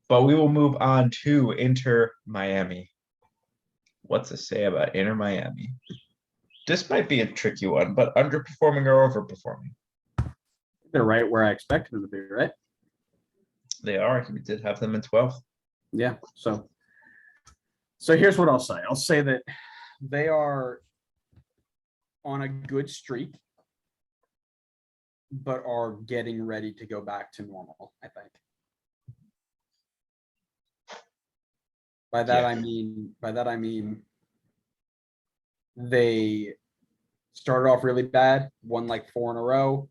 But we will move on to Inter Miami. What's to say about Inter Miami? This might be a tricky one, but underperforming or overperforming? They're right where I expected them to be, right? They are. We did have them in 12th. Yeah. So here's what I'll say. I'll say that they are on a good streak, but are getting ready to go back to normal, I think. By that I mean they started off really bad, won like 4 in a row,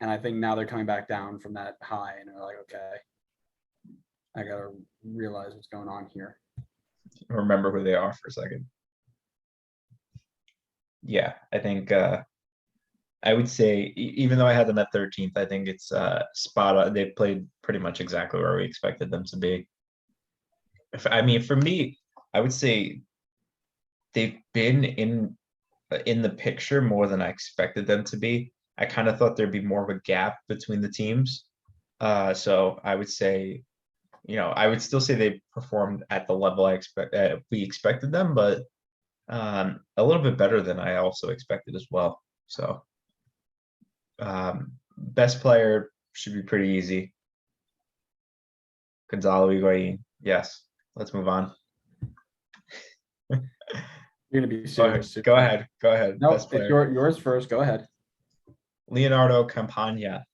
and I think now they're coming back down from that high and they're like, okay, I gotta realize what's going on here. Remember who they are for a second. Yeah, I think I would say even though I had them at 13th, I think it's spot on. They played pretty much exactly where we expected them to be. I mean, for me, I would say they've been in the picture more than I expected them to be. I kind of thought there'd be more of a gap between the teams. So I would say, I would still say they performed at the level we expected them, but a little bit better than I also expected as well. So best player should be pretty easy. Gonzalo Higuain. Yes. Let's move on. You're gonna be serious. Go ahead. Go ahead. No, Best it's player. yours first. Go ahead. Leonardo Campagna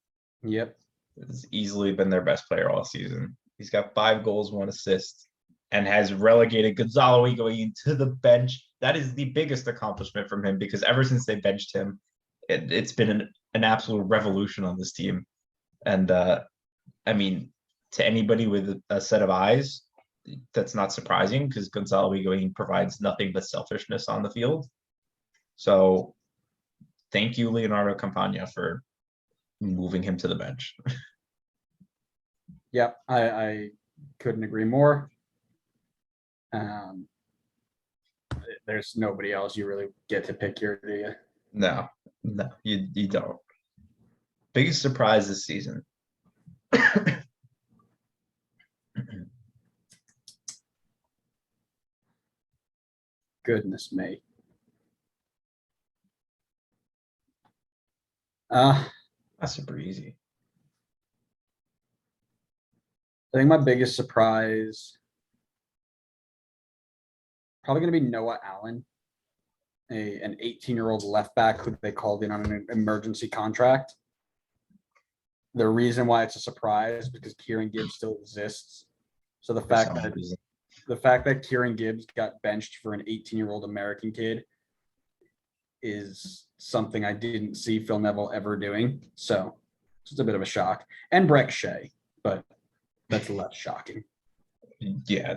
Yep. has easily been their best player all season. He's got 5 goals, 1 assist, and has relegated Gonzalo Higuain to the bench. That is the biggest accomplishment from him because ever since they benched him, it's been an absolute revolution on this team. And I mean, to anybody with a set of eyes, that's not surprising because Gonzalo Higuain provides nothing but selfishness on the field. So thank you, Leonardo Campagna, for moving him to the bench. Yep. I couldn't agree more. There's nobody else you really get to pick here, do you? No, you don't. Biggest surprise this season. Goodness me. That's super easy. I think my biggest surprise probably going to be Noah Allen, an 18-year-old left back who they called in on an emergency contract. The reason why it's a surprise because Kieran Gibbs still exists. So the fact that Kieran Gibbs got benched for an 18-year-old American kid is something I didn't see Phil Neville ever doing. So it's a bit of a shock. And Brek Shea, but that's less shocking. Yeah,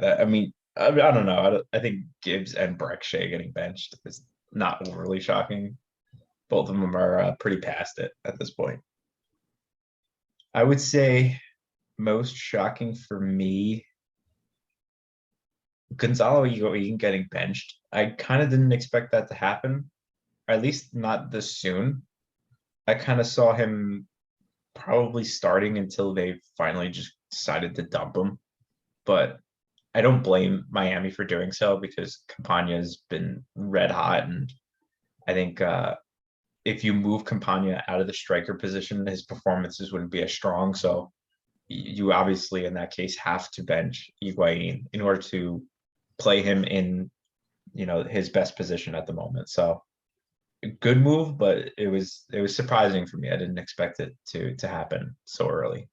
I don't know. I think Gibbs and Brek Shea getting benched is not overly shocking. Both of them are pretty past it at this point. I would say most shocking for me, Gonzalo Higuain getting benched. I kind of didn't expect that to happen, or at least not this soon. I kind of saw him probably starting until they finally just decided to dump him. But I don't blame Miami for doing so because Campagna's been red hot, and I think if you move Campagna out of the striker position, his performances wouldn't be as strong. So you obviously, in that case, have to bench Higuain in order to play him in, his best position at the moment. So good move, but it was surprising for me. I didn't expect it to happen so early.